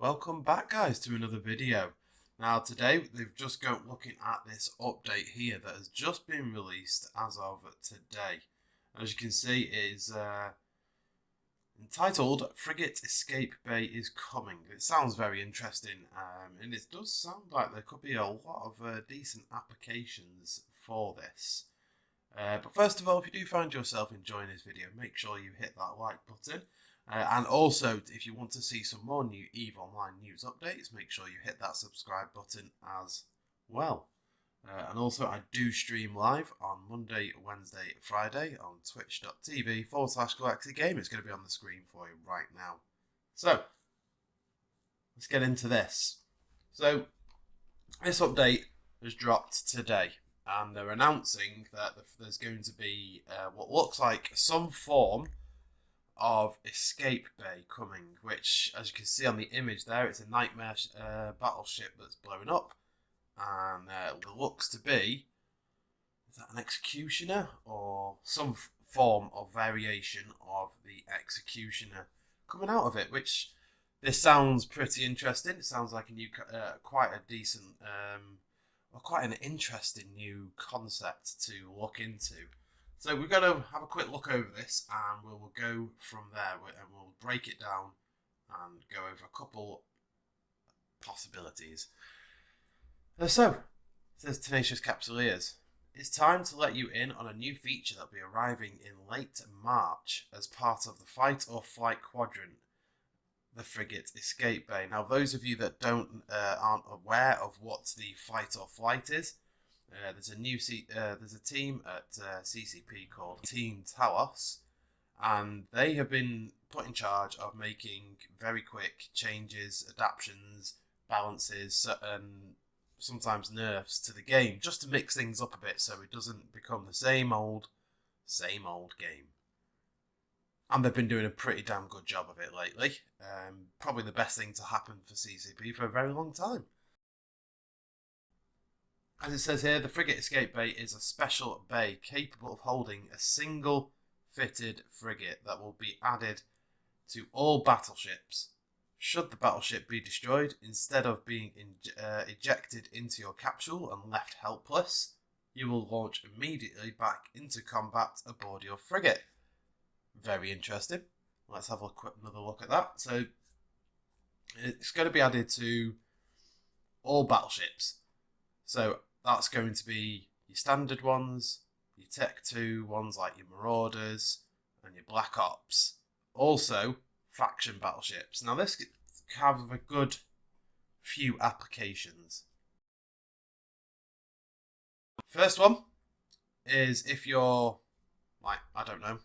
Welcome back, guys, to another video. Now today they've just got looking at this update here that has just been released as of today. As you can see, it is entitled Frigate Escape Bay is Coming. It sounds very interesting, and it does sound like there could be a lot of decent applications for this. But first of all, if you do find yourself enjoying this video, make sure you hit that like button. And also, if you want to see some more new EVE Online news updates, make sure you hit that subscribe button as well. And also, I do stream live on Monday, Wednesday, Friday on twitch.tv/GalaxyGame. It's going to be on the screen for you right now. So, let's get into this. So, this update has dropped today, and they're announcing that there's going to be what looks like some form of escape bay coming, which, as you can see on the image there, it's a nightmare battleship that's blown up, and it looks to be, is that an executioner or some form of variation of the executioner coming out of it, which this sounds pretty interesting. It sounds like a new quite a decent or quite an interesting new concept to look into. So we're going to have a quick look over this, and we'll go from there, and we'll break it down and go over a couple possibilities. So, it says Tenacious Capsuleers. It's time to let you in on a new feature that will be arriving in late March as part of the Fight or Flight Quadrant, the Frigate Escape Bay. Now, those of you that aren't aware of what the Fight or Flight is, there's a team at CCP called Team Talos, and they have been put in charge of making very quick changes, adaptations, balances, and sometimes nerfs to the game, just to mix things up a bit so it doesn't become the same old game. And they've been doing a pretty damn good job of it lately. Probably the best thing to happen for CCP for a very long time. As it says here, the Frigate Escape Bay is a special bay capable of holding a single fitted frigate that will be added to all battleships. Should the battleship be destroyed, instead of being ejected into your capsule and left helpless, you will launch immediately back into combat aboard your frigate. Very interesting. Let's have another look at that. So, it's going to be added to all battleships. So that's going to be your standard ones, your Tech 2 ones like your Marauders and your Black Ops. Also, faction battleships. Now this has a good few applications. First one is if you're, like, I don't know,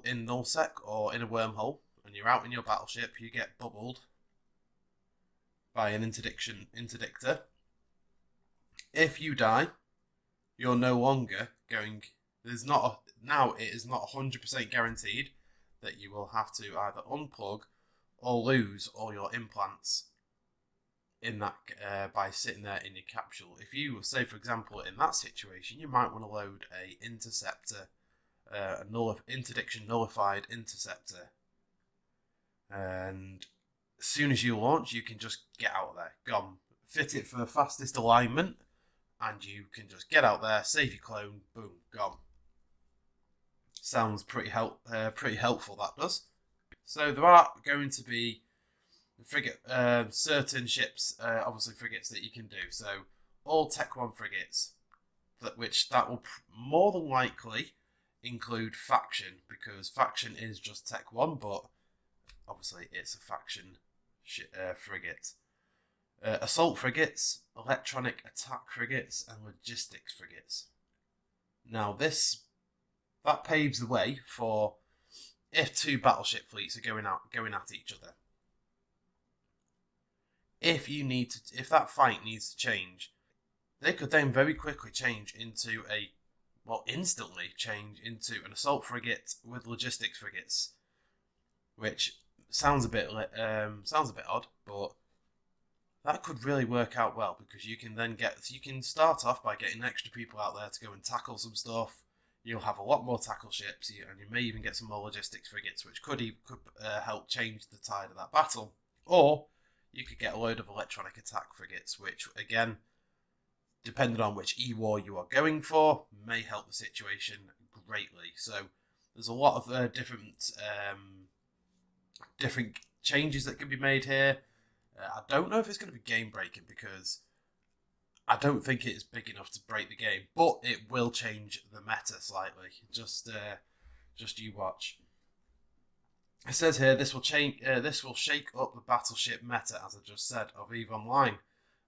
in nullsec or in a wormhole, and you're out in your battleship, you get bubbled by an interdictor. If you die, you're no longer going. Now it is not 100% guaranteed that you will have to either unplug or lose all your implants in that by sitting there in your capsule. If you say, for example, in that situation, you might want to load a interceptor, interdiction nullified interceptor, and as soon as you launch, you can just get out of there, gone. Fit it for the fastest alignment, and you can just get out there, save your clone, boom, gone. Sounds pretty helpful, that does. So there are going to be certain ships, obviously frigates that you can do. So all Tech 1 frigates, that will more than likely include faction, because faction is just Tech 1, but obviously it's a faction frigate. Assault frigates, electronic attack frigates, and logistics frigates. Now that paves the way for if two battleship fleets are going at each other. If that fight needs to change, they could then very quickly instantly change into an assault frigate with logistics frigates, which sounds a bit odd, but that could really work out well, because you can start off by getting extra people out there to go and tackle some stuff. You'll have a lot more tackle ships, and you may even get some more logistics frigates, which could help change the tide of that battle. Or you could get a load of electronic attack frigates, which, again, depending on which E-War you are going for, may help the situation greatly. So there's a lot of different changes that can be made here. I don't know if it's going to be game-breaking because I don't think it is big enough to break the game, but it will change the meta slightly. Just you watch. It says here this will change. This will shake up the Battleship meta, as I just said, of EVE Online,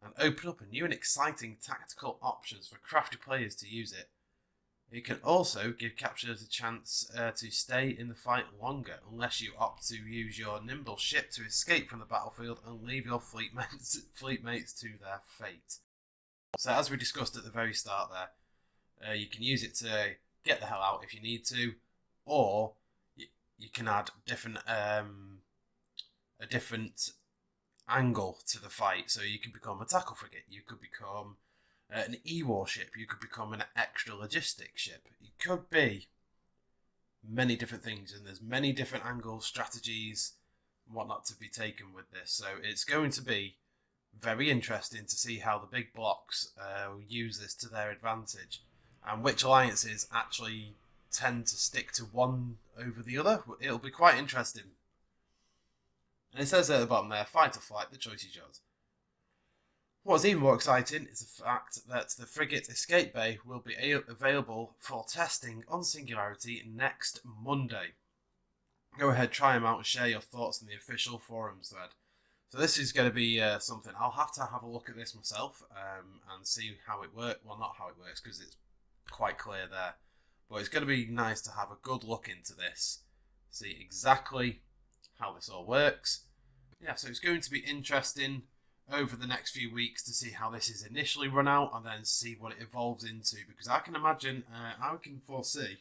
and open up a new and exciting tactical options for crafty players to use it. It can also give capturers a chance to stay in the fight longer, unless you opt to use your nimble ship to escape from the battlefield and leave your fleet mates to their fate. So as we discussed at the very start there, you can use it to get the hell out if you need to, or you can add a different angle to the fight. So you can become a tackle frigate, you could become an E-War ship, you could become an extra logistics ship. It could be many different things, and there's many different angles, strategies, and whatnot to be taken with this. So it's going to be very interesting to see how the big blocks use this to their advantage, and which alliances actually tend to stick to one over the other. It'll be quite interesting. And it says at the bottom there, fight or flight, the choice is yours. What's even more exciting is the fact that the Frigate Escape Bay will be available for testing on Singularity next Monday. Go ahead, try them out and share your thoughts in the official forums thread. So this is going to be something, I'll have to have a look at this myself and see how it works. Well, not how it works, because it's quite clear there. But it's going to be nice to have a good look into this, see exactly how this all works. Yeah, so it's going to be interesting over the next few weeks to see how this is initially run out and then see what it evolves into, because I can imagine, I can foresee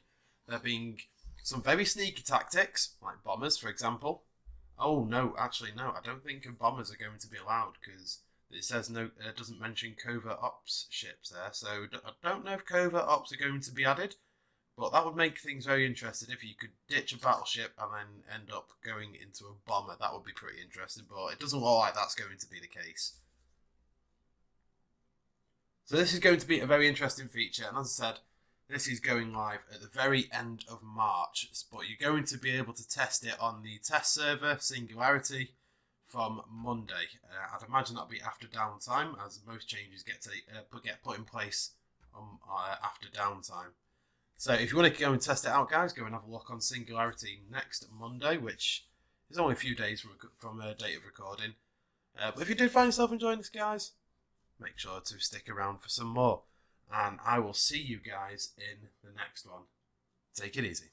there being some very sneaky tactics, like bombers, for example. Oh, no, actually, no, I don't think bombers are going to be allowed, because it says no, it doesn't mention covert ops ships there, so I don't know if covert ops are going to be added, but that would make things very interesting if you could ditch a battleship and then end up going into a bomber. That would be pretty interesting, but it doesn't look like that's going to be the case. So this is going to be a very interesting feature, and as I said, this is going live at the very end of March, but you're going to be able to test it on the test server, Singularity, from Monday. I'd imagine that'll be after downtime, as most changes get put in place after downtime. So if you want to go and test it out, guys, go and have a look on Singularity next Monday, which is only a few days from the date of recording. But if you did find yourself enjoying this, guys, make sure to stick around for some more. And I will see you guys in the next one. Take it easy.